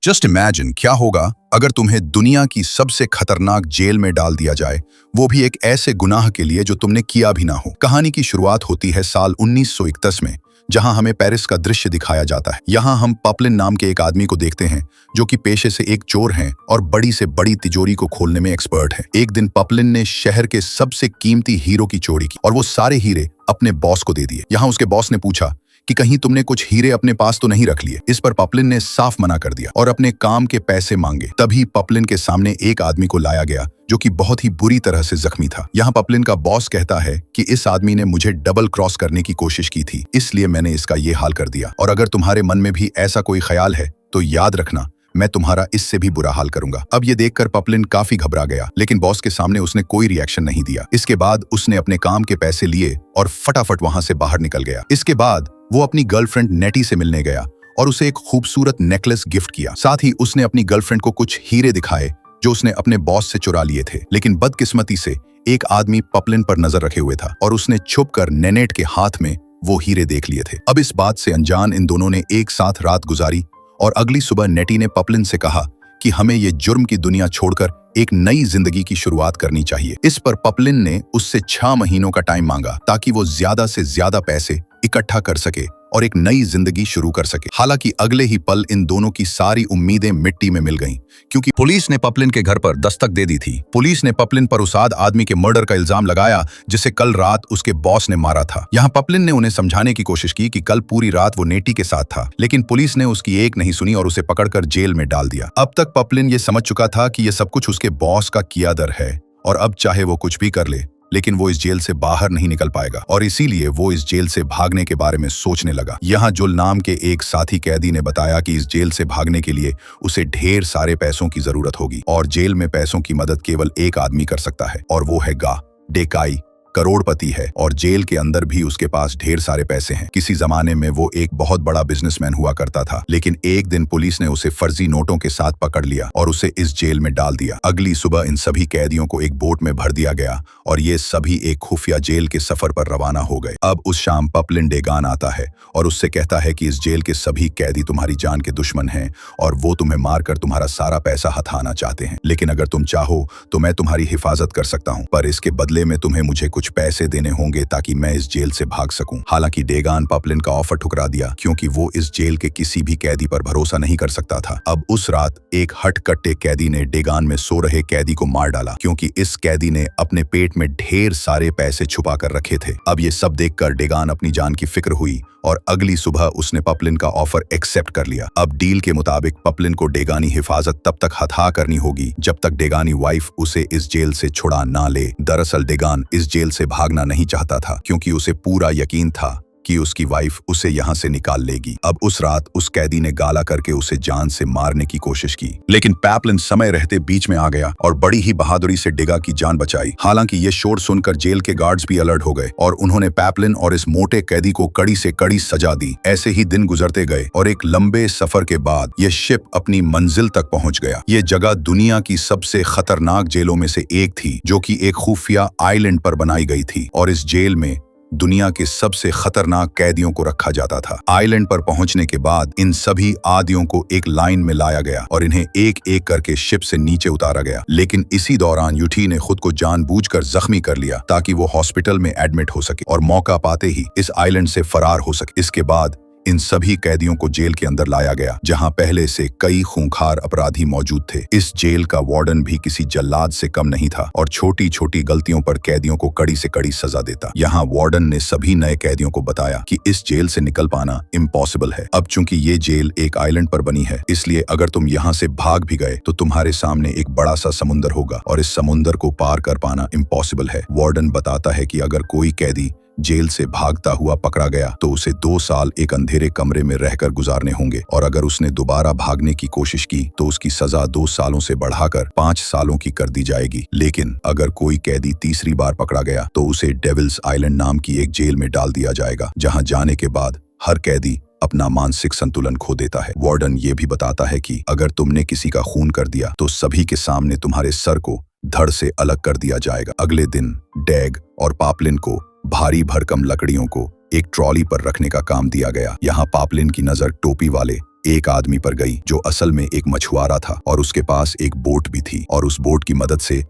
Just imagine क्या होगा अगर तुम्हें दुनिया की सबसे खतरनाक जेल में डाल दिया जाए, वो भी एक ऐसे गुनाह के लिए जो तुमने किया भी ना हो। कहानी की शुरुआत होती है साल 1931 में, जहां हमें पेरिस का दृश्य दिखाया जाता है। यहाँ हम पपलिन नाम के एक आदमी को देखते हैं जो कि पेशे से एक चोर हैं और बड़ी से बड़ी तिजोरी को खोलने में एक्सपर्ट है। एक दिन पपलिन ने शहर के सबसे कीमती हीरो की चोरी की और वो सारे हीरे अपने बॉस को दे दिए। यहाँ उसके बॉस ने पूछा कि कहीं तुमने कुछ हीरे अपने पास तो नहीं रख लिए। इस पर पपलिन ने साफ मना कर दिया और अपने काम के पैसे मांगे। तभी पपलिन के सामने एक आदमी को लाया गया जो कि बहुत ही बुरी तरह से जख्मी था। यहाँ पपलिन का बॉस कहता है कि इस आदमी ने मुझे डबल क्रॉस करने की कोशिश की थी, इसलिए मैंने इसका ये हाल कर दिया। और अगर तुम्हारे मन में भी ऐसा कोई ख्याल है तो याद रखना, मैं तुम्हारा इससे भी बुरा हाल करूंगा। अब ये देखकर पपलिन काफी घबरा गया, लेकिन बॉस के सामने उसने कोई रिएक्शन नहीं दिया। इसके बाद उसने अपने काम के पैसे लिए और फटाफट वहां से बाहर निकल गया। इसके बाद वो अपनी गर्लफ्रेंड नेटी से मिलने गया और उसे एक खूबसूरत नेकलेस गिफ्ट किया। साथ ही उसने अपनी गर्लफ्रेंड को कुछ हीरे दिखाए जो उसने अपने बॉस से चुरा लिए थे। लेकिन बदकिस्मती से एक आदमी पपलिन पर नजर रखे हुए था और उसने छुपकर नेनेट के हाथ में वो हीरे देख लिए थे। अब इस बात से अनजान इन दोनों ने एक साथ रात गुजारी और अगली सुबह नेटी ने पपलिन से कहा कि हमें ये जुर्म की दुनिया छोड़कर एक नई जिंदगी की शुरुआत करनी चाहिए। इस पर पपलिन ने उससे 6 महीनों का टाइम मांगा ताकि वो ज्यादा से ज्यादा पैसे इकट्ठा कर सके और एक नई जिंदगी शुरू कर सके। हालांकि अगले ही पल इन दोनों की सारी उम्मीदें मिट्टी में मिल गईं, क्योंकि पुलिस ने पपलिन के घर पर दस्तक दे दी थी। पुलिस ने पपलिन पर उस आदमी के मर्डर का इल्जाम लगाया जिसे कल रात उसके बॉस ने मारा था। यहाँ पपलिन ने उन्हें समझाने की कोशिश की कि कल पूरी रात वो नेटी के साथ था, लेकिन पुलिस ने उसकी एक नहीं सुनी और उसे पकड़कर जेल में डाल दिया। अब तक पपलिन ये समझ चुका था कि ये सब कुछ उसके बॉस का किया दर है और अब चाहे वो कुछ भी कर ले, लेकिन वो इस जेल से बाहर नहीं निकल पाएगा और इसीलिए वो इस जेल से भागने के बारे में सोचने लगा। यहाँ जुल नाम के एक साथी कैदी ने बताया कि इस जेल से भागने के लिए उसे ढेर सारे पैसों की जरूरत होगी और जेल में पैसों की मदद केवल एक आदमी कर सकता है और वो है गा डेकाई, करोड़पति है और जेल के अंदर भी उसके पास ढेर सारे पैसे हैं। किसी जमाने में वो एक बहुत बड़ा बिजनेसमैन हुआ करता था, लेकिन एक दिन पुलिस ने उसे फर्जी नोटों के साथ पकड़ लिया और उसे इस जेल में डाल दिया। अगली सुबह इन सभी कैदियों को एक बोट में भर दिया गया और ये सभी एक खुफिया जेल के सफर पर रवाना हो गए। अब उस शाम पपलिन डेगान आता है और उससे कहता है कि इस जेल के सभी कैदी तुम्हारी जान के दुश्मन हैं और वो तुम्हें मारकर तुम्हारा सारा पैसा हथाना चाहते हैं, लेकिन अगर तुम चाहो तो मैं तुम्हारी हिफाजत कर सकता हूँ, पर इसके बदले में तुम्हें मुझे कुछ पैसे देने होंगे ताकि मैं इस जेल से भाग सकूं। हालांकि डेगान पपलिन का ऑफर ठुकरा दिया क्योंकि वो इस जेल के किसी भी कैदी पर भरोसा नहीं कर सकता था। अब उस रात एक हटकट्टे कैदी ने डेगान में सो रहे कैदी को मार डाला क्योंकि इस कैदी ने अपने पेट में ढेर सारे पैसे छुपा कर रखे थे। अब ये सब देखकर डेगान अपनी जान की फिक्र हुई और अगली सुबह उसने पपलिन का ऑफर एक्सेप्ट कर लिया। अब डील के मुताबिक पपलिन को डेगानी हिफाजत तब तक हथा करनी होगी जब तक डेगानी वाइफ उसे इस जेल से छुड़ा ना ले। दरअसल डेगान इस जेल से भागना नहीं चाहता था क्योंकि उसे पूरा यकीन था कि उसकी वाइफ उसे यहाँ से निकाल लेगी। अब उस रात उस कैदी ने गाला करके उसे जान से मारने की कोशिश की, लेकिन पपलिन समय रहते बीच में आ गया और बड़ी ही बहादुरी से डेगा की जान बचाई। हालांकि ये शोर सुनकर जेल के गार्ड्स भी अलर्ट हो गए और उन्होंने पपलिन और इस मोटे कैदी को कड़ी से कड़ी सजा दी। ऐसे ही दिन गुजरते गए और एक लंबे सफर के बाद ये शिप अपनी मंजिल तक पहुंच गया। ये जगह दुनिया की सबसे खतरनाक जेलों में से एक थी जो कि एक खुफिया आइलैंड पर बनाई गई थी और इस जेल में दुनिया के सबसे खतरनाक कैदियों को रखा जाता था। आइलैंड पर पहुंचने के बाद इन सभी आदियों को एक लाइन में लाया गया और इन्हें एक एक करके शिप से नीचे उतारा गया, लेकिन इसी दौरान यूटी ने खुद को जानबूझकर जख्मी कर लिया ताकि वो हॉस्पिटल में एडमिट हो सके और मौका पाते ही इस आइलैंड से फरार हो सके। इसके बाद इन सभी कैदियों को जेल के अंदर लाया गया जहां पहले से कई खूंखार अपराधी मौजूद थे। इस जेल का वार्डन भी किसी जल्लाद से कम नहीं था और छोटी छोटी गलतियों पर कैदियों को कड़ी से कड़ी सजा देता। यहाँ वार्डन ने सभी नए कैदियों को बताया कि इस जेल से निकल पाना इम्पॉसिबल है। अब चूंकि ये जेल एक आइलैंड पर बनी है, इसलिए अगर तुम यहाँ से भाग भी गए तो तुम्हारे सामने एक बड़ा सा समुंदर होगा और इस समुंदर को पार कर पाना इम्पॉसिबल है। वार्डन बताता है कि अगर कोई कैदी जेल से भागता हुआ पकड़ा गया तो उसे 2 साल एक अंधेरे कमरे में रहकर गुजारने होंगे और अगर उसने दोबारा भागने की कोशिश की तो उसकी सजा 2 सालों से बढ़ाकर 5 सालों की कर दी जाएगी। लेकिन अगर कोई कैदी तीसरी बार पकड़ा गया तो उसे डेविल्स आइलैंड नाम की एक जेल में डाल दिया जाएगा जहां जाने के बाद हर कैदी अपना मानसिक संतुलन खो देता है। वार्डन ये भी बताता है कि अगर तुमने किसी का खून कर दिया तो सभी के सामने तुम्हारे सर को धड़ से अलग कर दिया जाएगा। अगले दिन डैग और पपलिन को भारी भरकम लकड़ियों को एक ट्रॉली पर रखने का काम दिया गया। यहाँ पपलिन की नजर टोपी वाले एक आदमी पर गई जो असल में एक मछुआरा था और उसके पास एक बोट भी थी और उस बोट की मदद से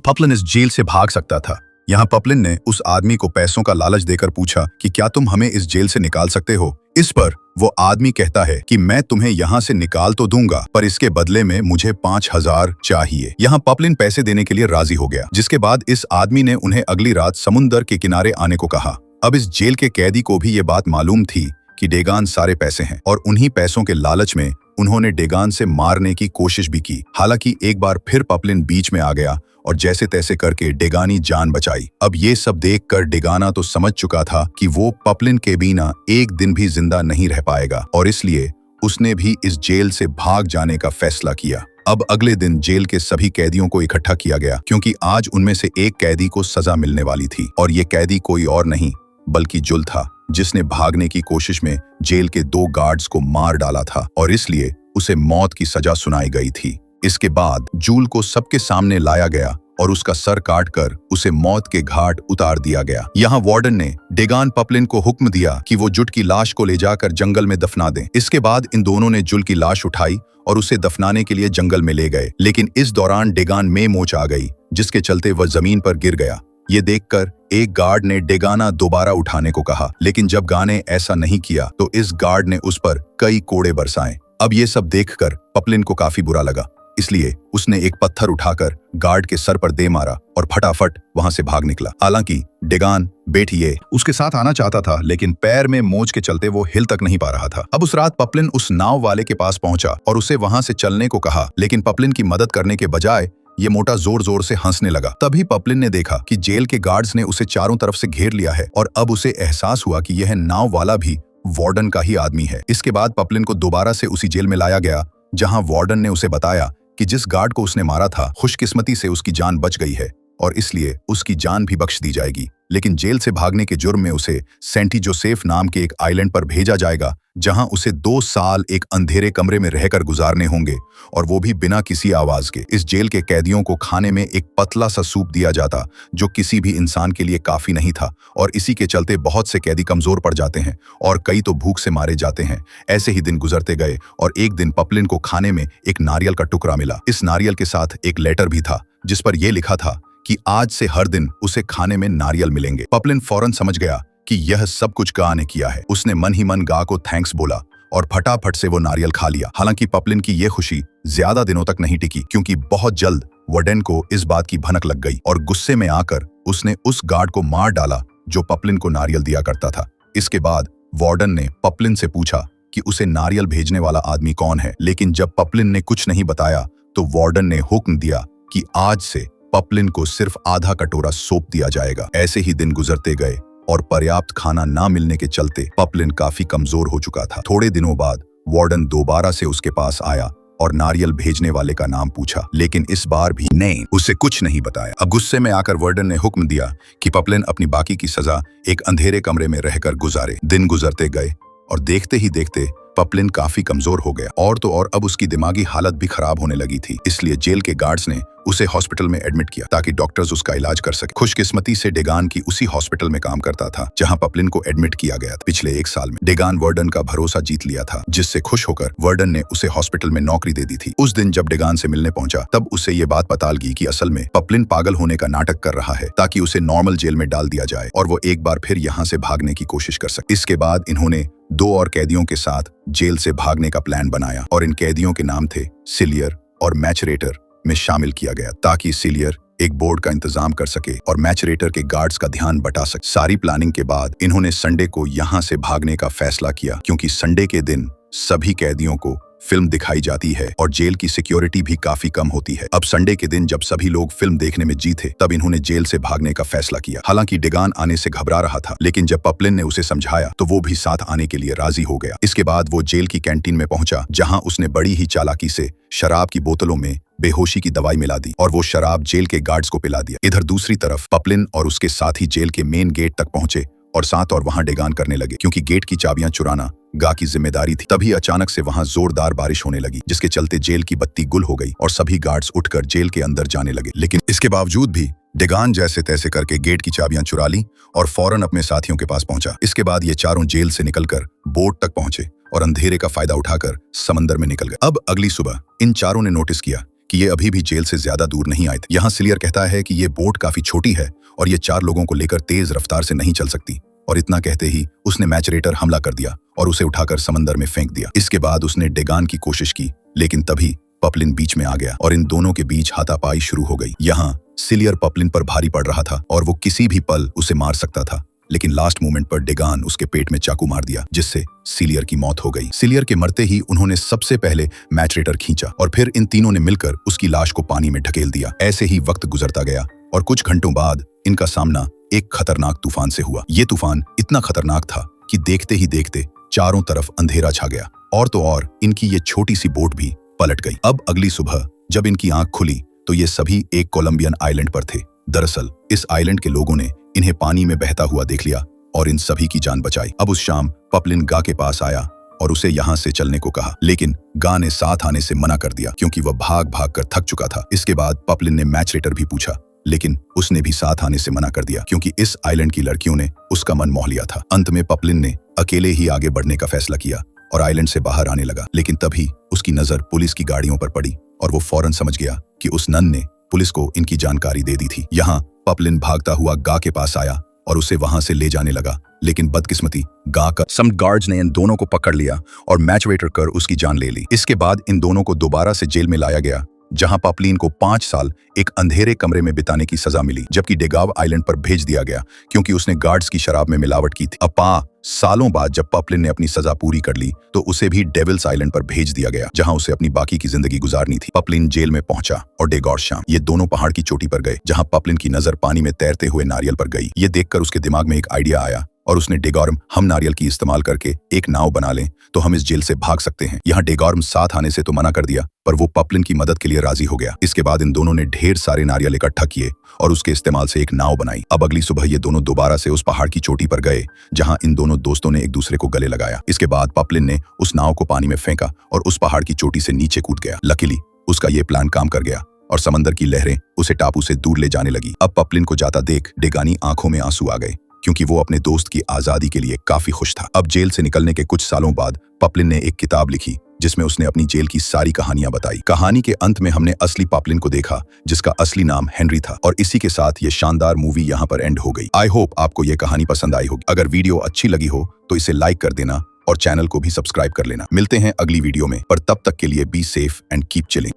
पपलिन इस जेल से भाग सकता था। यहाँ पपलिन ने उस आदमी को पैसों का लालच देकर पूछा कि क्या तुम हमें इस जेल से निकाल सकते हो। इस पर वो आदमी कहता है कि मैं तुम्हें यहाँ से निकाल तो दूंगा पर इसके बदले में मुझे 5,000 चाहिए। यहाँ पपलिन पैसे देने के लिए राजी हो गया, जिसके बाद इस आदमी ने उन्हें अगली रात समुद्र के किनारे आने को कहा। अब इस जेल के कैदी को भी ये बात मालूम थी कि डेगान सारे पैसे हैं और उन्हीं पैसों के लालच में उन्होंने डेगान से मारने की कोशिश भी की। हालांकि एक बार फिर पपलिन बीच में आ गया और जैसे तैसे करके डेगानी जान बचाई। अब ये सब देखकर डेगाना तो समझ चुका था कि वो पपलिन के बिना एक दिन भी जिंदा नहीं रह पाएगा और इसलिए उसने भी इस जेल से भाग जाने का फैसला किया। अब अगले दिन जेल के सभी कैदियों को इकट्ठा किया गया क्योंकि आज उनमें से एक कैदी को सजा मिलने वाली थी और ये कैदी कोई और नहीं बल्कि जुल था, जिसने भागने की कोशिश में जेल के 2 गार्ड्स को मार डाला था और इसलिए उसे मौत की सजा सुनाई गई थी। इसके बाद जूल को सबके सामने लाया गया और उसका सर काटकर उसे मौत के घाट उतार दिया गया। यहाँ वार्डन ने डेगान पपलिन को हुक्म दिया कि वो जुट की लाश को ले जाकर जंगल में दफना दें। इसके बाद इन दोनों ने जुल की लाश उठाई और उसे दफनाने के लिए जंगल में ले गए, लेकिन इस दौरान डेगान में मोच आ गई, जिसके चलते वह जमीन पर गिर गया। ये देखकर एक गार्ड ने डेगाना दोबारा उठाने को कहा, लेकिन जब गाने ऐसा नहीं किया तो इस गार्ड ने उस पर कई कोड़े बरसाए। अब ये सब देखकर पपलिन को काफी बुरा लगा, इसलिए उसने एक पत्थर उठाकर गार्ड के सर पर दे मारा और फटाफट वहां से भाग निकला। हालांकि डेगान बेटिए उसके साथ आना चाहता था, लेकिन पैर में मोच के चलते वो हिल तक नहीं पा रहा था। अब उस रात पपलिन उस नाव वाले के पास पहुंचा और उसे वहां से चलने को कहा, लेकिन पपलिन की मदद करने के बजाय ये मोटा जोर जोर से हंसने लगा। तभी पपलिन ने देखा कि जेल के गार्ड्स ने उसे चारों तरफ से घेर लिया है और अब उसे एहसास हुआ कि यह नाव वाला भी वार्डन का ही आदमी है। इसके बाद पपलिन को दोबारा से उसी जेल में लाया गया जहां वार्डन ने उसे बताया कि जिस गार्ड को उसने मारा था खुशकिस्मती से उसकी जान बच गई है और इसलिए उसकी जान भी बख्श दी जाएगी, लेकिन जेल से भागने के जुर्म में उसे सेंटी जोसेफ नाम के एक आइलैंड पर भेजा जाएगा जहां उसे 2 साल एक अंधेरे कमरे में रहकर गुजारने होंगे और वो भी बिना किसी आवाज के। इस जेल के कैदियों को खाने में एक पतला सा सूप दिया जाता जो किसी भी इंसान के लिए काफी नहीं था और इसी के चलते बहुत से कैदी कमजोर पड़ जाते हैं और कई तो भूख से मारे जाते हैं। ऐसे ही दिन गुजरते गए और एक दिन पपलिन को खाने में एक नारियल का टुकड़ा मिला। इस नारियल के साथ एक लेटर भी था जिस पर यह लिखा था कि आज से हर दिन उसे खाने में नारियल मिलेंगे। पपलिन फौरन समझ गया कि यह सब कुछ गा ने किया है। उसने मन ही मन गा को थैंक्स बोला और फटाफट से वो नारियल खा लिया। हालांकि पपलिन की यह खुशी ज्यादा दिनों तक नहीं टिकी क्योंकि बहुत जल्द वार्डन को इस बात की भनक लग गई और गुस्से में आकर उसने उस गार्ड को मार डाला जो पपलिन को नारियल दिया करता था। इसके बाद वार्डन ने पपलिन से पूछा कि उसे नारियल भेजने वाला आदमी कौन है, लेकिन जब पपलिन ने कुछ नहीं बताया तो वार्डन ने हुक्म दिया कि आज से पपलिन को सिर्फ आधा कटोरा सोप दिया जाएगा। ऐसे ही दिन गुजरते गए और पर्याप्त खाना ना मिलने के चलते पपलिन काफी कमजोर हो चुका था। थोड़े दिनों बाद वार्डन दोबारा से उसके पास आया और नारियल भेजने वाले का नाम पूछा, लेकिन इस बार भी ने उसे कुछ नहीं बताया। अब गुस्से में आकर वार्डन ने हुक्म दिया कि पपलिन अपनी बाकी की सजा एक अंधेरे कमरे में रहकर गुजारे। दिन गुजरते गए और देखते ही देखते पपलिन काफी कमजोर हो गया और तो और अब उसकी दिमागी हालत भी खराब होने लगी थी। इसलिए जेल के गार्ड्स ने उसे हॉस्पिटल में एडमिट किया ताकि डॉक्टर्स उसका इलाज कर सके। खुशकिस्मती से डेगान की उसी हॉस्पिटल में काम करता था जहां पपलिन को एडमिट किया गया था। पिछले 1 साल में डेगान वार्डन का भरोसा जीत लिया था, जिससे खुश होकर वार्डन ने उसे हॉस्पिटल में नौकरी दे दी थी। उस दिन जब डेगान से मिलने पहुंचा तब उसे ये बात पता लगी कि असल में पपलिन पागल होने का नाटक कर रहा है ताकि उसे नॉर्मल जेल में डाल दिया जाए और वो एक बार फिर यहाँ से भागने की कोशिश कर सके। इसके बाद इन्होंने 2 और कैदियों के साथ जेल से भागने का प्लान बनाया और इन कैदियों के नाम थे सिलियर और मैचरेटर में शामिल किया गया ताकि सिलियर एक बोर्ड का इंतजाम कर सके और मैचरेटर के गार्ड्स का ध्यान बटा सके। सारी प्लानिंग के बाद इन्होंने संडे को यहाँ से भागने का फैसला किया क्योंकि संडे के दिन सभी कैदियों को फिल्म दिखाई जाती है और जेल की सिक्योरिटी भी काफी कम होती है। अब संडे के दिन जब सभी लोग फिल्म देखने में जी थे तब इन्होंने जेल से भागने का फैसला किया। हालांकि डेगान आने से घबरा रहा था, लेकिन जब पपलिन ने उसे समझाया तो वो भी साथ आने के लिए राजी हो गया। इसके बाद वो जेल की कैंटीन में पहुंचा जहां उसने बड़ी ही चालाकी से शराब की बोतलों में बेहोशी की दवाई मिला दी और वो शराब जेल के गार्ड्स को पिला दिया। इधर दूसरी तरफ पपलिन और उसके साथी जेल के मेन गेट तक पहुंचे और साथ और वहां डेगान करने लगे क्योंकि गेट की चाबियां चुराना गा की जिम्मेदारी थी। तभी अचानक से वहां जोरदार बारिश होने लगी जिसके चलते जेल की बत्ती गुल हो गई और सभी गार्ड्स उठकर जेल के अंदर जाने लगे। लेकिन इसके बावजूद भी डेगान जैसे तैसे करके गेट की चाबियां चुरा ली और फौरन अपने साथियों के पास पहुंचा। इसके बाद ये चारों जेल से निकलकर बोट तक पहुंचे और अंधेरे का फायदा उठाकर समंदर में निकल गए। अब अगली सुबह इन चारों ने नोटिस किया कि ये अभी भी जेल से ज्यादा दूर नहीं आए थे। यहाँ सिलियर कहता है कि ये बोट काफी छोटी है और ये 4 लोगों को लेकर तेज रफ्तार से नहीं चल सकती, और इतना कहते ही उसने मैचरेटर हमला कर दिया और उसे उठाकर समंदर में फेंक दिया। इसके बाद उसने डेगान की कोशिश की, लेकिन तभी पपलिन बीच में आ गया और इन दोनों के बीच हाथापाई शुरू हो गई। यहाँ सिलियर पपलिन पर भारी पड़ रहा था और वो किसी भी पल उसे मार सकता था, लेकिन लास्ट मोमेंट पर डेगान उसके पेट में चाकू मार दिया जिससे सिलियर की मौत हो गई। सिलियर के मरते ही उन्होंने सबसे पहले मैचरेटर खींचा और फिर इन तीनों ने मिलकर उसकी लाश को पानी में ढकेल दिया। ऐसे ही वक्त गुजरता गया और कुछ घंटों बाद इनका सामना एक खतरनाक तूफान से हुआ। ये तूफान इतना खतरनाक था कि देखते ही देखते चारों तरफ अंधेरा छा गया और तो और इनकी ये छोटी सी बोट भी पलट गई। अब अगली सुबह जब इनकी आंख खुली तो ये सभी एक कोलंबियन आइलैंड पर थे। दरअसल इस आइलैंड के लोगों ने इन्हें पानी में बहता हुआ देख लिया और इन सभी की जान बचाई। अब उस शाम पपलिन गा के पास आया और उसे यहाँ से चलने को कहा, लेकिन गा ने साथ आने से मना कर दिया क्योंकि वह भाग भाग कर थक चुका था। इसके बाद पपलिन ने मैचरेटर भी पूछा, लेकिन उसने भी साथ आने से मना कर दिया क्योंकि इस आइलैंड की लड़कियों ने उसका मन मोह लिया था। अंत में पपलिन ने अकेले ही आगे बढ़ने का फैसला किया और आइलैंड से बाहर आने लगा, लेकिन तभी उसकी नजर पुलिस की गाड़ियों पर पड़ी और वो फौरन समझ गया कि उस नन ने पुलिस को इनकी जानकारी दे दी थी। यहाँ पपलिन भागता हुआ गा के पास आया और उसे वहां से ले जाने लगा, लेकिन बदकिस्मती गा का सम गार्ड्स ने इन दोनों को पकड़ लिया और मैचरेटर कर उसकी जान ले ली। इसके बाद इन दोनों को दोबारा से जेल में लाया गया जहां पपलिन को 5 साल एक अंधेरे कमरे में बिताने की सजा मिली, जबकि डेगाव आइलैंड पर भेज दिया गया क्योंकि उसने गार्ड्स की शराब में मिलावट की थी। अब सालों बाद जब पपलिन ने अपनी सजा पूरी कर ली तो उसे भी डेविल्स आइलैंड पर भेज दिया गया जहां उसे अपनी बाकी की जिंदगी गुजारनी थी। पपलिन जेल में पहुंचा और डेगौर शाम ये दोनों पहाड़ की चोटी पर गए जहां पपलिन की नजर पानी में तैरते हुए नारियल पर गई। ये देखकर उसके दिमाग में एक आइडिया आया और उसने डेगॉर्म हम नारियल की इस्तेमाल करके एक नाव बना लें तो हम इस जेल से भाग सकते हैं। यहाँ डेगॉर्म साथ आने से तो मना कर दिया पर वो पपलिन की मदद के लिए राजी हो गया। इसके बाद इन दोनों ने ढेर सारे नारियल इकट्ठा किए और उसके इस्तेमाल से एक नाव बनाई। अब अगली सुबह ये दोनों दोबारा से उस पहाड़ की चोटी पर गए जहां इन दोनों दोस्तों ने एक दूसरे को गले लगाया। इसके बाद पपलिन ने उस नाव को पानी में फेंका और उस पहाड़ की चोटी से नीचे कूद गया। लकीली उसका ये प्लान काम कर गया और समंदर की लहरें उसे टापू से दूर ले जाने लगी। अब पपलिन को जाता देख डेगानी आंखों में आंसू आ गए क्योंकि वो अपने दोस्त की आजादी के लिए काफी खुश था। अब जेल से निकलने के कुछ सालों बाद पपलिन ने एक किताब लिखी जिसमें उसने अपनी जेल की सारी कहानियां बताई। कहानी के अंत में हमने असली पपलिन को देखा जिसका असली नाम हेनरी था और इसी के साथ ये शानदार मूवी यहाँ पर एंड हो गई। आई होप आपको ये कहानी पसंद आई होगी। अगर वीडियो अच्छी लगी हो तो इसे लाइक कर देना और चैनल को भी सब्सक्राइब कर लेना। मिलते हैं अगली वीडियो में, पर तब तक के लिए be safe and keep chilling.